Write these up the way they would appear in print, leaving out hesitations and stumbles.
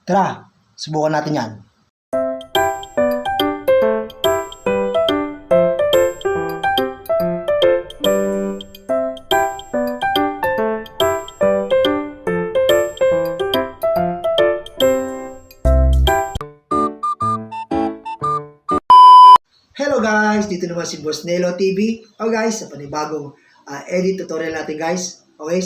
Tara, subukan natin yan. Hello guys, dito naman si Boss Nelo TV. Oh guys, sa panibagong edit tutorial natin guys. Okay,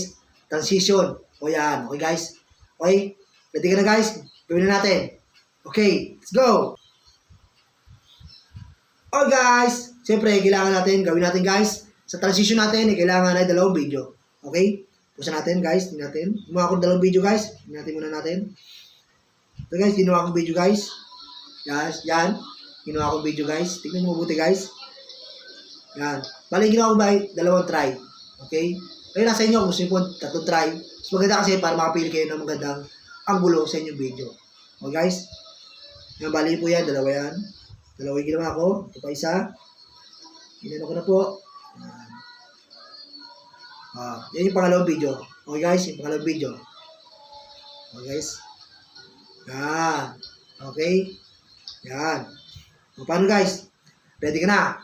transition. O yan, okay guys. Okay, ready ka na guys? Gawin na natin. Okay, let's go! Oh guys, siyempre kailangan natin, gawin natin guys. Sa transition natin, kailangan ay dalawang video. Okay? Pusa natin guys, tingnan natin. Gumawa akong dalawang video guys. Tingnan natin muna natin. Ito guys, ginawa akong video guys. Yes, yan. Ginawa akong video guys. Tingnan mo mabuti guys. Yan. Bali, ginawa ko ba dalawang try. Okay? Kaya nasa inyo kung gusto nyo po tatlong try. Mas maganda kasi para makapili kayo ng magandang anggulo sa inyong video. Okay guys? Yan, bali po yan. Dalawa yan. Dalawa yung ginawa ko. Ito pa isa. Ginano ko na po. Yan. Yan yung pangalawang video. Okay guys? Yung pangalawang video. Okay guys? Yan. Okay? Yan. O, paano guys? Ready ka na?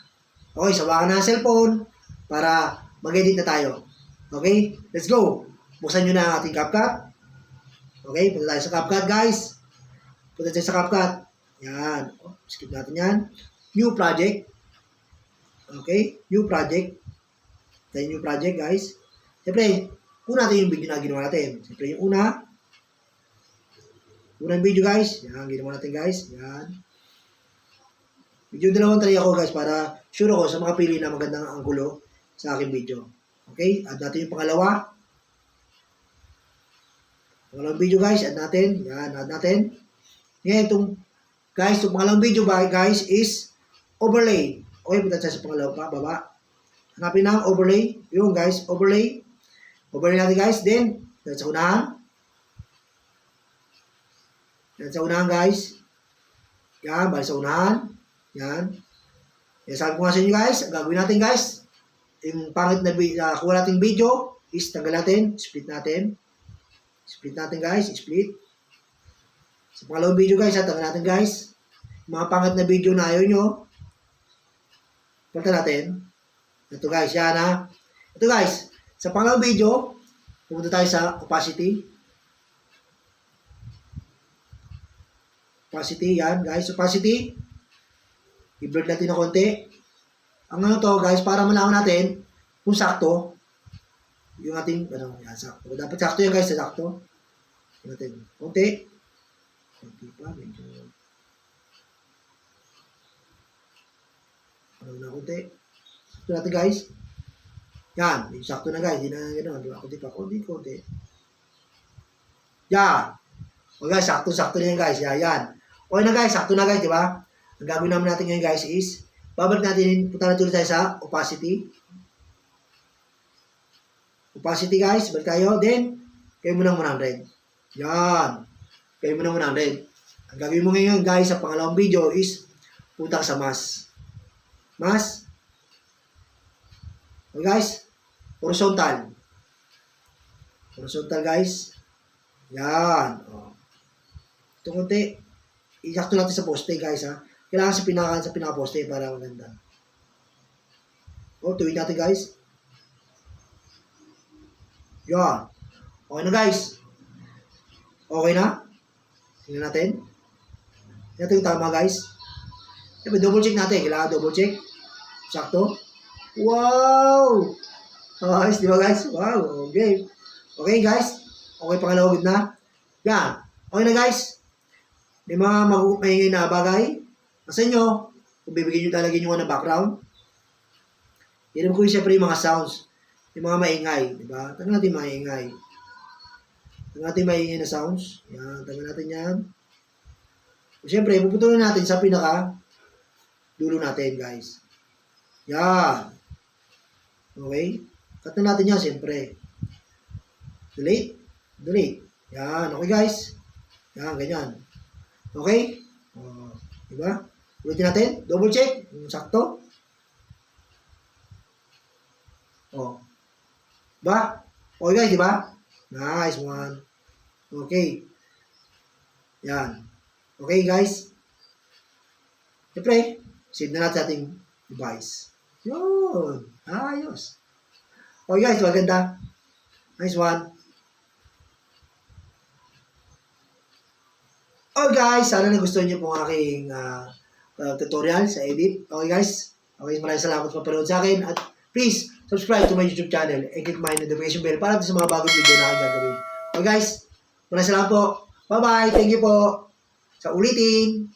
Okay, sawakan na ang cellphone para mag-edit na tayo. Okay? Let's go! Buksan nyo na ang ating CapCut. Okay, punta tayo sa CapCut guys. Punta tayo sa CapCut. Yan. O, skip natin yan. New project. Okay? New project. Tayo new project guys. Siyempre, una natin yung video na ginawa natin. Siyempre, yung unang video guys. Yan, ginawa natin guys. Yan. Medyo dalawang try ako guys para sure ako sa mga pili na magandang anggulo sa aking video. Okay? Add natin yung pangalawa. Pangalawang video guys, add natin. Yan, add natin. Ngayon, itong pangalawang video guys is overlay. Okay, punta tayo sa pangalawa pa, baba. Hanapin na ang overlay. Yung guys, overlay. Overlay natin guys. Then, yan sa unahan. Yan sa unahan guys. Yan, bali sa unahan. Yan. Yan, sabi ko nga sa inyo guys, ang gagawin natin guys, yung pangit na kuha nating video is tanggal natin, split natin. Split natin guys, split. Sa pangalawang video guys, tanggal natin guys. Yung mga pangit na video na ayaw nyo, palitan natin. Ito guys, yan ha. Ito guys, sa pangalawang video, pumunta tayo sa opacity. Opacity, yan guys, opacity. I-blur natin na konti. Ang ano to guys, para malaman natin kung sakto yung ating, yan, sakto. Dapat sakto yan guys, sakto. Tingnan natin. Konti. Konti pa, medyo. Na konti. Sakto natin guys. Yan, medyo sakto na guys. Hindi na gano'n. Konti pa, konti. Yan. O guys, sakto na yan guys. Yan. Okay na guys, sakto na guys, di ba? Ang gagawin naman natin ngayon guys is, babalik natin, punta na tuloy tayo sa opacity. Opacity guys, balik tayo. Then, kayo mo ng 100. Yan. Kayo mo ng 100. Ang gagawin mo ngayon guys sa pangalawang video is, punta sa mask. Mask. Okay guys, horizontal. Horizontal guys. Yan. O. Ito konti. Isakto natin sa poste guys ha. Kailangan sa pinaka-poste para maganda. O, tuwid natin guys. Yan. Okay na guys. Okay na. Tingnan natin. Ito yung tama guys. Siyempre, double check natin. Kailangan double check. Sakto. Wow! Ayos, di ba guys? Wow, okay. Okay guys. Okay, pangalawa good na. Yan. Okay na guys. May mga maingay na bagay. Sa inyo, kung bibigyan nyo talaga nyo ng background, yan ko siyempre yung mga sounds, yung mga maingay, di ba? Tanggal natin maingay. Tanggal natin maingay na sounds. Yan, tanggal natin yan. Siyempre, puputuloy natin sa pinaka dulo natin, guys. Yan. Okay? Cut na natin yan, siyempre. Delete. Delete. Yan. Okay, guys. Yan, ganyan. Okay? Diba? Ulitin natin. Double check. Sakto. Diba? Okay guys, diba? Nice one. Okay. Yan. Okay, guys? Siyempre, save na natin sa ating device. Yun. Ayos. Okay, guys. Maganda. Nice one. Okay, guys. Sana nagustuhan niyo po ang aking tutorial sa edit. Okay, guys. Okay, maraming salamat sa panood sa akin. At please, subscribe to my YouTube channel and click my notification bell para sa mga bagong video na aking gagawin. Okay, guys. Maraming salamat po. Bye-bye. Thank you po. Sa ulitin.